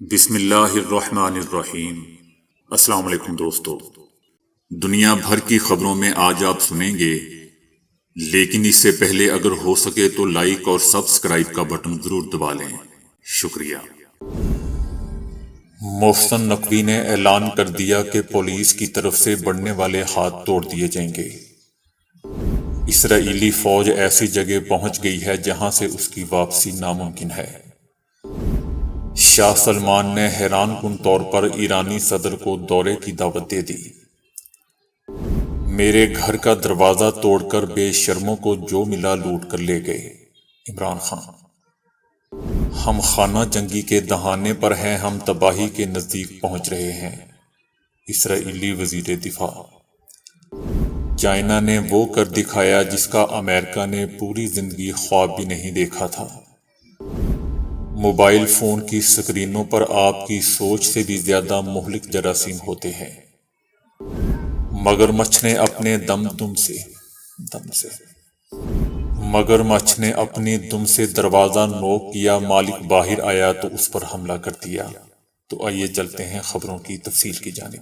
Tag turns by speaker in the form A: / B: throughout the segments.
A: بسم اللہ الرحمن الرحیم۔ السلام علیکم دوستو، دنیا بھر کی خبروں میں آج آپ سنیں گے، لیکن اس سے پہلے اگر ہو سکے تو لائک اور سبسکرائب کا بٹن ضرور دبا لیں۔ شکریہ۔ محسن نقوی نے اعلان کر دیا کہ پولیس کی طرف سے بڑھنے والے ہاتھ توڑ دیے جائیں گے۔ اسرائیلی فوج ایسی جگہ پہنچ گئی ہے جہاں سے اس کی واپسی ناممکن ہے۔ شاہ سلمان نے حیران کن طور پر ایرانی صدر کو دورے کی دعوت دے دی۔ میرے گھر کا دروازہ توڑ کر بے شرموں کو جو ملا لوٹ کر لے گئے، عمران خان۔ ہم خانہ جنگی کے دہانے پر ہیں، ہم تباہی کے نزدیک پہنچ رہے ہیں، اسرائیلی وزیر دفاع۔ چائنا نے وہ کر دکھایا جس کا امریکہ نے پوری زندگی خواب بھی نہیں دیکھا تھا۔ موبائل فون کی سکرینوں پر آپ کی سوچ سے بھی زیادہ مہلک جراثیم ہوتے ہیں۔ مگرمچھ نے اپنے مگرمچھ نے اپنی دم سے دروازہ نوک کیا، مالک باہر آیا تو اس پر حملہ کر دیا۔ تو آئیے چلتے ہیں خبروں کی تفصیل کی جانب۔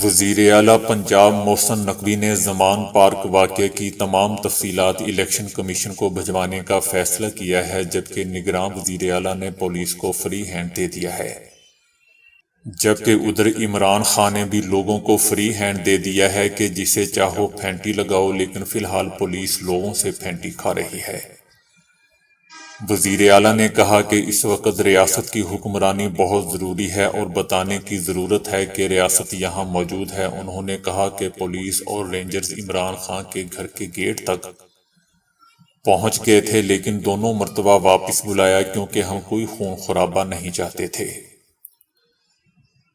A: وزیر اعلیٰ پنجاب محسن نقوی نے زمان پارک واقعے کی تمام تفصیلات الیکشن کمیشن کو بھجوانے کا فیصلہ کیا ہے، جبکہ نگراں وزیر اعلیٰ نے پولیس کو فری ہینڈ دے دیا ہے۔ جبکہ ادھر عمران خان نے بھی لوگوں کو فری ہینڈ دے دیا ہے کہ جسے چاہو پھینٹی لگاؤ، لیکن فی الحال پولیس لوگوں سے پھینٹی کھا رہی ہے۔ وزیر اعلیٰ نے کہا کہ اس وقت ریاست کی حکمرانی بہت ضروری ہے اور بتانے کی ضرورت ہے کہ ریاست یہاں موجود ہے۔ انہوں نے کہا کہ پولیس اور رینجرز عمران خان کے گھر کے گیٹ تک پہنچ گئے تھے، لیکن دونوں مرتبہ واپس بلایا کیونکہ ہم کوئی خون خرابہ نہیں چاہتے تھے۔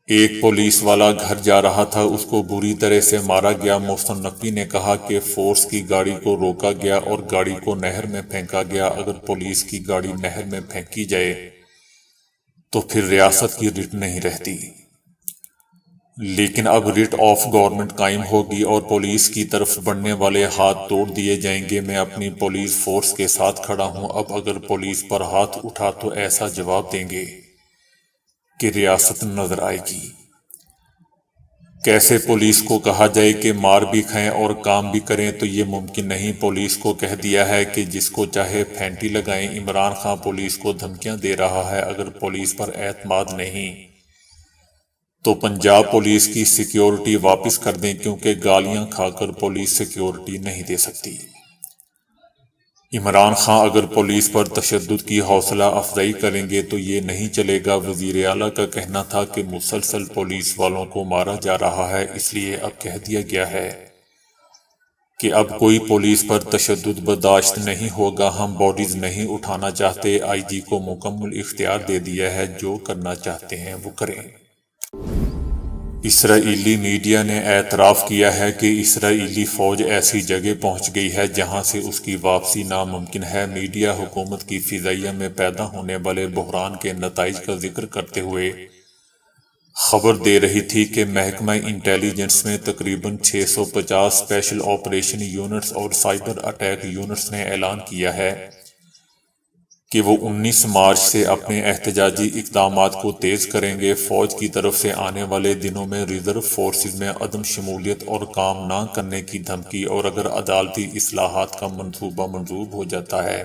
A: ایک پولیس والا گھر جا رہا تھا، اس کو بری طرح سے مارا گیا۔ محسن نقوی نے کہا کہ فورس کی گاڑی کو روکا گیا اور گاڑی کو نہر میں پھینکا گیا۔ اگر پولیس کی گاڑی نہر میں پھینکی جائے تو پھر ریاست کی رٹ نہیں رہتی، لیکن اب رٹ آف گورنمنٹ قائم ہوگی اور پولیس کی طرف بڑھنے والے ہاتھ توڑ دیے جائیں گے۔ میں اپنی پولیس فورس کے ساتھ کھڑا ہوں۔ اب اگر پولیس پر ہاتھ اٹھا تو ایسا جواب دیں گے کہ ریاست نظر آئے گی۔ کیسے پولیس کو کہا جائے کہ مار بھی کھائیں اور کام بھی کریں؟ تو یہ ممکن نہیں۔ پولیس کو کہہ دیا ہے کہ جس کو چاہے پھینٹی لگائیں۔ عمران خان پولیس کو دھمکیاں دے رہا ہے۔ اگر پولیس پر اعتماد نہیں تو پنجاب پولیس کی سیکیورٹی واپس کر دیں، کیونکہ گالیاں کھا کر پولیس سیکیورٹی نہیں دے سکتی۔ عمران خان اگر پولیس پر تشدد کی حوصلہ افزائی کریں گے تو یہ نہیں چلے گا۔ وزیر اعلیٰ کا کہنا تھا کہ مسلسل پولیس والوں کو مارا جا رہا ہے، اس لیے اب کہہ دیا گیا ہے کہ اب کوئی پولیس پر تشدد برداشت نہیں ہوگا۔ ہم باڈیز نہیں اٹھانا چاہتے۔ آئی جی کو مکمل اختیار دے دیا ہے، جو کرنا چاہتے ہیں وہ کریں۔ اسرائیلی میڈیا نے اعتراف کیا ہے کہ اسرائیلی فوج ایسی جگہ پہنچ گئی ہے جہاں سے اس کی واپسی ناممکن ہے۔ میڈیا حکومت کی فضائیہ میں پیدا ہونے والے بحران کے نتائج کا ذکر کرتے ہوئے خبر دے رہی تھی کہ محکمہ انٹیلی جنس میں تقریباً 650 اسپیشل آپریشن یونٹس اور سائبر اٹیک یونٹس نے اعلان کیا ہے کہ وہ 19 مارچ سے اپنے احتجاجی اقدامات کو تیز کریں گے۔ فوج کی طرف سے آنے والے دنوں میں ریزرو فورسز میں عدم شمولیت اور کام نہ کرنے کی دھمکی، اور اگر عدالتی اصلاحات کا منصوبہ منظور ہو جاتا ہے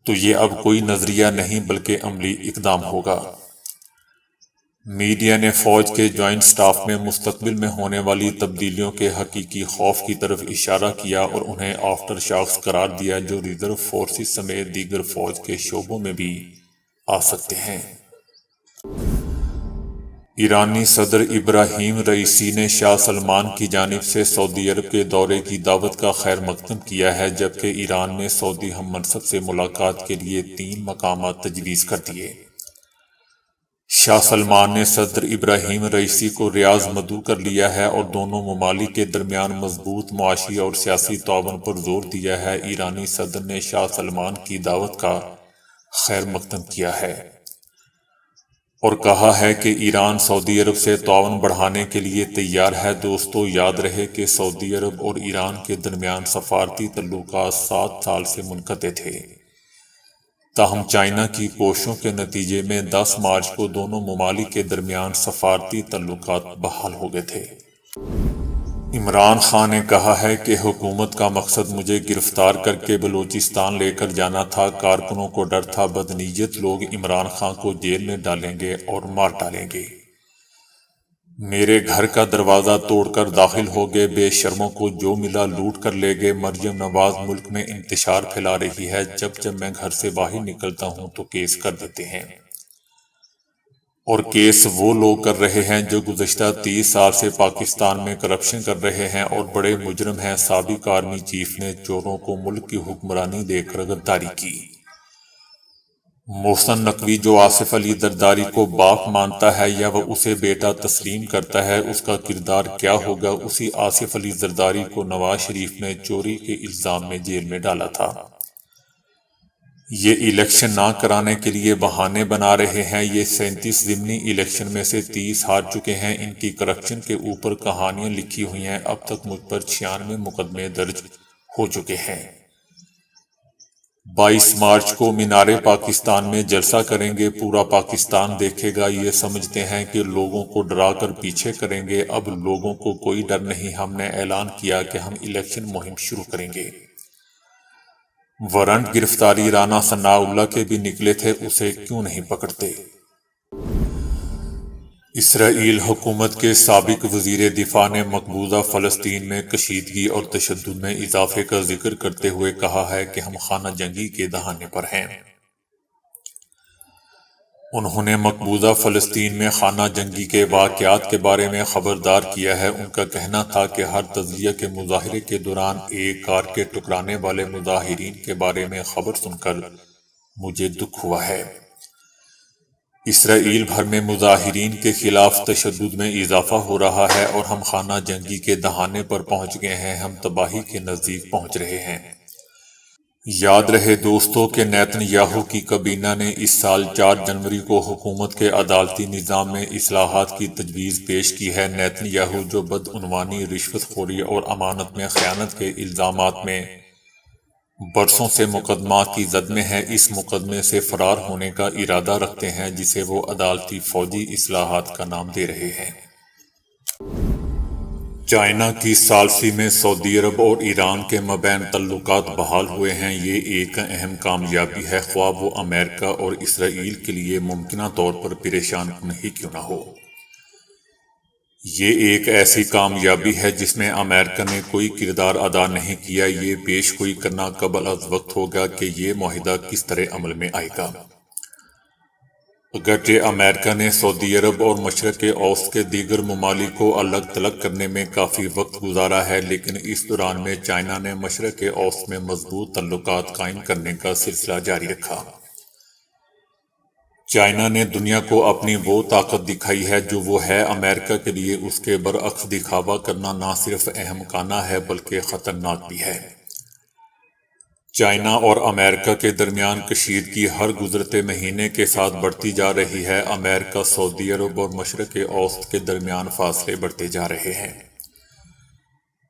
A: تو یہ اب کوئی نظریہ نہیں بلکہ عملی اقدام ہوگا۔ میڈیا نے فوج کے جوائنٹ سٹاف میں مستقبل میں ہونے والی تبدیلیوں کے حقیقی خوف کی طرف اشارہ کیا اور انہیں آفٹر شاکس قرار دیا جو ریزرو فورسز سمیت دیگر فوج کے شعبوں میں بھی آ سکتے ہیں۔ ایرانی صدر ابراہیم رئیسی نے شاہ سلمان کی جانب سے سعودی عرب کے دورے کی دعوت کا خیر مقدم کیا ہے، جبکہ ایران نے سعودی ہم منصب سے ملاقات کے لیے 3 مقامات تجویز کر دیے۔ شاہ سلمان نے صدر ابراہیم رئیسی کو ریاض مدعو کر لیا ہے اور دونوں ممالک کے درمیان مضبوط معاشی اور سیاسی تعاون پر زور دیا ہے۔ ایرانی صدر نے شاہ سلمان کی دعوت کا خیر مقدم کیا ہے اور کہا ہے کہ ایران سعودی عرب سے تعاون بڑھانے کے لیے تیار ہے۔ دوستو، یاد رہے کہ سعودی عرب اور ایران کے درمیان سفارتی تعلقات 7 سال سے منقطع تھے۔ تاہم چائنا کی کوششوں کے نتیجے میں 10 مارچ کو دونوں ممالک کے درمیان سفارتی تعلقات بحال ہو گئے تھے۔ عمران خان نے کہا ہے کہ حکومت کا مقصد مجھے گرفتار کر کے بلوچستان لے کر جانا تھا۔ کارکنوں کو ڈر تھا بدنیت لوگ عمران خان کو جیل میں ڈالیں گے اور مار ڈالیں گے۔ میرے گھر کا دروازہ توڑ کر داخل ہو گئے، بے شرموں کو جو ملا لوٹ کر لے گئے۔ مریم نواز ملک میں انتشار پھیلا رہی ہے، جب میں گھر سے باہر نکلتا ہوں تو کیس کر دیتے ہیں، اور کیس وہ لوگ کر رہے ہیں جو گزشتہ 30 سال سے پاکستان میں کرپشن کر رہے ہیں اور بڑے مجرم ہیں۔ سابق آرمی چیف نے چوروں کو ملک کی حکمرانی دے کر غداری کی۔ محسن نقوی جو آصف علی زرداری کو باپ مانتا ہے یا وہ اسے بیٹا تسلیم کرتا ہے، اس کا کردار کیا ہوگا؟ اسی آصف علی زرداری کو نواز شریف نے چوری کے الزام میں جیل میں ڈالا تھا۔ یہ الیکشن نہ کرانے کے لیے بہانے بنا رہے ہیں۔ یہ 37 ضمنی الیکشن میں سے 30 ہار چکے ہیں۔ ان کی کرپشن کے اوپر کہانیاں لکھی ہوئی ہیں۔ اب تک مجھ پر 96 مقدمے درج ہو چکے ہیں۔ 22 مارچ کو مینار پاکستان میں جلسہ کریں گے، پورا پاکستان دیکھے گا۔ یہ سمجھتے ہیں کہ لوگوں کو ڈرا کر پیچھے کریں گے، اب لوگوں کو کوئی ڈر نہیں۔ ہم نے اعلان کیا کہ ہم الیکشن مہم شروع کریں گے۔ وارنٹ گرفتاری رانا ثناء اللہ کے بھی نکلے تھے، اسے کیوں نہیں پکڑتے؟ اسرائیل حکومت کے سابق وزیر دفاع نے مقبوضہ فلسطین میں کشیدگی اور تشدد میں اضافے کا ذکر کرتے ہوئے کہا ہے کہ ہم خانہ جنگی کے دہانے پر ہیں۔ انہوں نے مقبوضہ فلسطین میں خانہ جنگی کے واقعات کے بارے میں خبردار کیا ہے۔ ان کا کہنا تھا کہ ہر تجزیہ کے مظاہرے کے دوران ایک کار کے ٹکرانے والے مظاہرین کے بارے میں خبر سن کر مجھے دکھ ہوا ہے۔ اسرائیل بھر میں مظاہرین کے خلاف تشدد میں اضافہ ہو رہا ہے اور ہم خانہ جنگی کے دہانے پر پہنچ گئے ہیں، ہم تباہی کے نزدیک پہنچ رہے ہیں۔ یاد رہے دوستو کہ نیتن یاہو کی کابینہ نے اس سال 4 جنوری کو حکومت کے عدالتی نظام میں اصلاحات کی تجویز پیش کی ہے۔ نیتن یاہو جو بدعنوانی، رشوت خوری اور امانت میں خیانت کے الزامات میں برسوں سے مقدمات کی زد میں ہے، اس مقدمے سے فرار ہونے کا ارادہ رکھتے ہیں جسے وہ عدالتی فوجی اصلاحات کا نام دے رہے ہیں۔ چائنا کی ثالثی میں سعودی عرب اور ایران کے مابین تعلقات بحال ہوئے ہیں۔ یہ ایک اہم کامیابی ہے، خواہ وہ امریکہ اور اسرائیل کے لیے ممکنہ طور پر پریشان کن ہی کیوں نہ ہو۔ یہ ایک ایسی کامیابی ہے جس میں امریکہ نے کوئی کردار ادا نہیں کیا۔ یہ پیش گوئی کرنا قبل از وقت ہوگا کہ یہ معاہدہ کس طرح عمل میں آئے گا۔ اگرچہ امریکہ نے سعودی عرب اور مشرق اوسط کے دیگر ممالک کو الگ تھلگ کرنے میں کافی وقت گزارا ہے، لیکن اس دوران میں چائنا نے مشرق اوسط میں مضبوط تعلقات قائم کرنے کا سلسلہ جاری رکھا۔ چائنا نے دنیا کو اپنی وہ طاقت دکھائی ہے جو وہ ہے۔ امریکہ کے لیے اس کے برعکس دکھاوا کرنا نہ صرف احمقانہ ہے بلکہ خطرناک بھی ہے۔ چائنا اور امریکہ کے درمیان کشیدگی ہر گزرتے مہینے کے ساتھ بڑھتی جا رہی ہے۔ امریکہ، سعودی عرب اور مشرق اوسط کے درمیان فاصلے بڑھتے جا رہے ہیں۔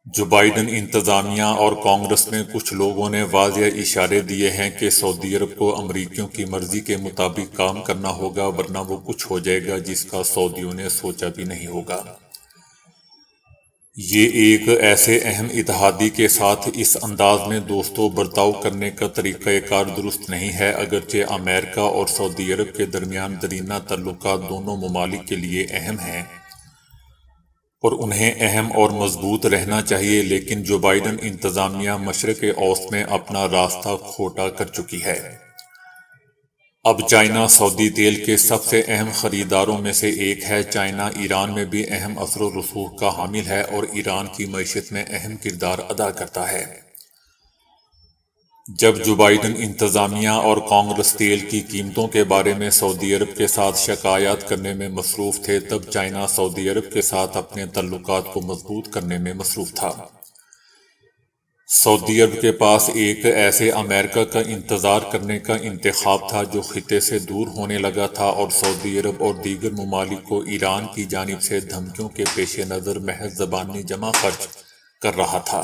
A: جو بائیڈن انتظامیہ اور کانگریس میں کچھ لوگوں نے واضح اشارے دیے ہیں کہ سعودی عرب کو امریکیوں کی مرضی کے مطابق کام کرنا ہوگا، ورنہ وہ کچھ ہو جائے گا جس کا سعودیوں نے سوچا بھی نہیں ہوگا۔ یہ ایک ایسے اہم اتحادی کے ساتھ اس انداز میں دوستو برتاؤ کرنے کا طریقہ کار درست نہیں ہے۔ اگرچہ امریکہ اور سعودی عرب کے درمیان دیرینہ تعلقات دونوں ممالک کے لیے اہم ہیں اور انہیں اہم اور مضبوط رہنا چاہیے، لیکن جو بائیڈن انتظامیہ مشرق اوسط میں اپنا راستہ کھوٹا کر چکی ہے۔ اب چائنا سعودی تیل کے سب سے اہم خریداروں میں سے ایک ہے۔ چائنا ایران میں بھی اہم اثر و رسوخ کا حامل ہے اور ایران کی معیشت میں اہم کردار ادا کرتا ہے۔ جب جو بائیڈن انتظامیہ اور کانگریس تیل کی قیمتوں کے بارے میں سعودی عرب کے ساتھ شکایات کرنے میں مصروف تھے، تب چائنا سعودی عرب کے ساتھ اپنے تعلقات کو مضبوط کرنے میں مصروف تھا۔ سعودی عرب کے پاس ایک ایسے امریکہ کا انتظار کرنے کا انتخاب تھا جو خطے سے دور ہونے لگا تھا اور سعودی عرب اور دیگر ممالک کو ایران کی جانب سے دھمکیوں کے پیش نظر محض زبانی جمع خرچ کر رہا تھا۔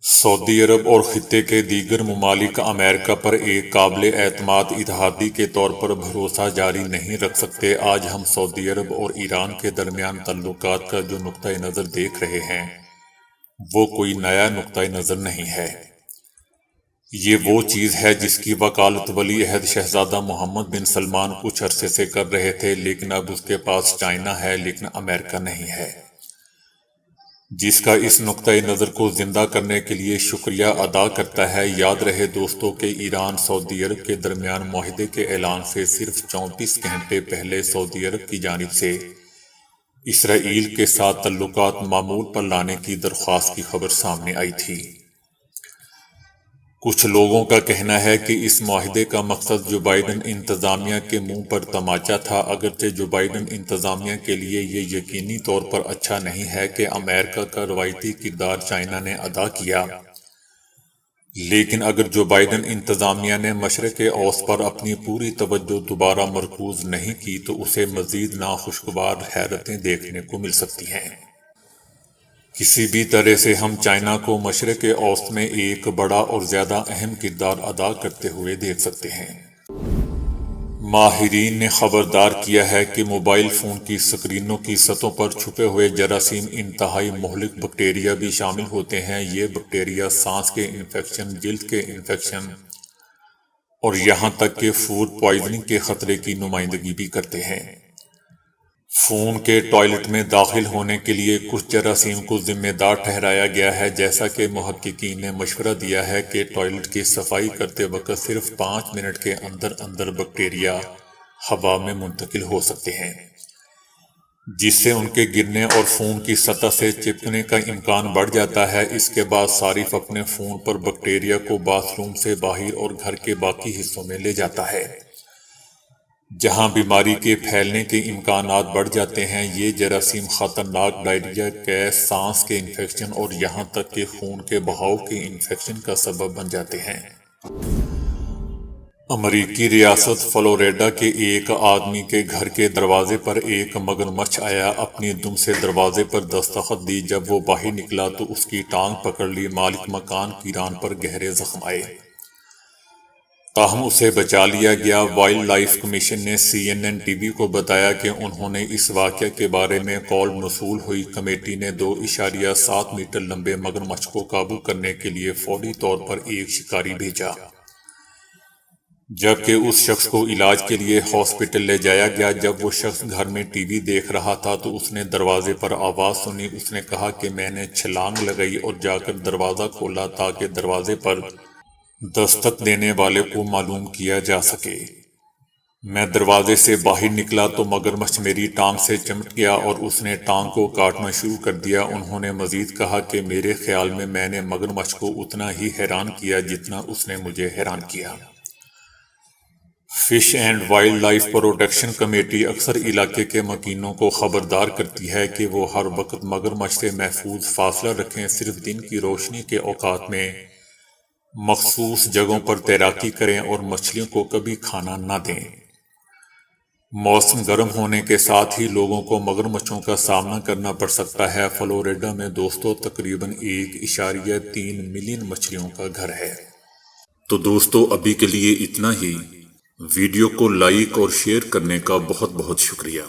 A: سعودی عرب اور خطے کے دیگر ممالک امریکہ پر ایک قابل اعتماد اتحادی کے طور پر بھروسہ جاری نہیں رکھ سکتے۔ آج ہم سعودی عرب اور ایران کے درمیان تعلقات کا جو نقطۂ نظر دیکھ رہے ہیں وہ کوئی نیا نقطۂ نظر نہیں ہے۔ یہ وہ چیز ہے جس کی وکالت ولی عہد شہزادہ محمد بن سلمان کچھ عرصے سے کر رہے تھے، لیکن اب اس کے پاس چائنا ہے لیکن امریکہ نہیں ہے، جس کا اس نقطۂ نظر کو زندہ کرنے کے لیے شکریہ ادا کرتا ہے۔ یاد رہے دوستو کہ ایران سعودی عرب کے درمیان معاہدے کے اعلان سے صرف 34 گھنٹے پہلے سعودی عرب کی جانب سے اسرائیل کے ساتھ تعلقات معمول پر لانے کی درخواست کی خبر سامنے آئی تھی۔ کچھ لوگوں کا کہنا ہے کہ اس معاہدے کا مقصد جو بائیڈن انتظامیہ کے منہ پر تماچا تھا، اگرچہ جو بائیڈن انتظامیہ کے لیے یہ یقینی طور پر اچھا نہیں ہے کہ امریکہ کا روایتی کردار چائنا نے ادا کیا، لیکن اگر جو بائیڈن انتظامیہ نے مشرق اوسط پر اپنی پوری توجہ دوبارہ مرکوز نہیں کی تو اسے مزید ناخوشگوار حیرتیں دیکھنے کو مل سکتی ہیں۔ کسی بھی طرح سے ہم چائنا کو مشرق اوسط میں ایک بڑا اور زیادہ اہم کردار ادا کرتے ہوئے دیکھ سکتے ہیں۔ ماہرین نے خبردار کیا ہے کہ موبائل فون کی سکرینوں کی سطحوں پر چھپے ہوئے جراثیم انتہائی مہلک بیکٹیریا بھی شامل ہوتے ہیں۔ یہ بیکٹیریا سانس کے انفیکشن، جلد کے انفیکشن اور یہاں تک کہ فوڈ پوائزننگ کے خطرے کی نمائندگی بھی کرتے ہیں۔ فون کے ٹوائلٹ میں داخل ہونے کے لیے کچھ جراثیم کو ذمہ دار ٹھہرایا گیا ہے، جیسا کہ محققین نے مشورہ دیا ہے کہ ٹوائلٹ کی صفائی کرتے وقت صرف 5 منٹ کے اندر بیکٹیریا ہوا میں منتقل ہو سکتے ہیں، جس سے ان کے گرنے اور فون کی سطح سے چپکنے کا امکان بڑھ جاتا ہے۔ اس کے بعد صارف اپنے فون پر بیکٹیریا کو باتھ روم سے باہر اور گھر کے باقی حصوں میں لے جاتا ہے، جہاں بیماری کے پھیلنے کے امکانات بڑھ جاتے ہیں۔ یہ جراثیم خطرناک ڈائریا، گیس، سانس کے انفیکشن اور یہاں تک کہ خون کے بہاؤ کے انفیکشن کا سبب بن جاتے ہیں۔ امریکی ریاست فلوریڈا کے ایک آدمی کے گھر کے دروازے پر ایک مگرمچھ آیا، اپنی دم سے دروازے پر دستخط دی۔ جب وہ باہر نکلا تو اس کی ٹانگ پکڑ لی۔ مالک مکان کی ران پر گہرے زخم آئے، تاہم اسے بچا لیا گیا۔ وائلڈ لائف کمیشن نے CNN ٹی وی کو بتایا کہ انہوں نے اس واقعے کے بارے میں کال موصول ہوئی کمیٹی نے 2.7 میٹر لمبے مگرمچھ کو قابو کرنے کے لیے فوری طور پر ایک شکاری بھیجا، جبکہ اس شخص کو علاج کے لیے ہاسپٹل لے جایا گیا۔ جب وہ شخص گھر میں ٹی وی دیکھ رہا تھا تو اس نے دروازے پر آواز سنی۔ اس نے کہا کہ میں نے چھلانگ لگائی اور جا کر دروازہ کھولا تاکہ دروازے پر دستک دینے والے کو معلوم کیا جا سکے۔ میں دروازے سے باہر نکلا تو مگرمچھ میری ٹانگ سے چمٹ گیا اور اس نے ٹانگ کو کاٹنا شروع کر دیا۔ انہوں نے مزید کہا کہ میرے خیال میں نے مگرمچھ کو اتنا ہی حیران کیا جتنا اس نے مجھے حیران کیا۔ Fish and wildlife protection committee اکثر علاقے کے مکینوں کو خبردار کرتی ہے کہ وہ ہر وقت مگرمچھ سے محفوظ فاصلہ رکھیں، صرف دن کی روشنی کے اوقات میں مخصوص جگہوں پر تیراکی کریں اور مچھلیوں کو کبھی کھانا نہ دیں۔ موسم گرم ہونے کے ساتھ ہی لوگوں کو مگرمچھوں کا سامنا کرنا پڑ سکتا ہے۔ فلوریڈا میں دوستو تقریباً 1.3 ملین مچھلیوں کا گھر ہے۔ تو دوستو ابھی کے لیے اتنا ہی۔ ویڈیو کو لائک اور شیئر کرنے کا بہت بہت شکریہ۔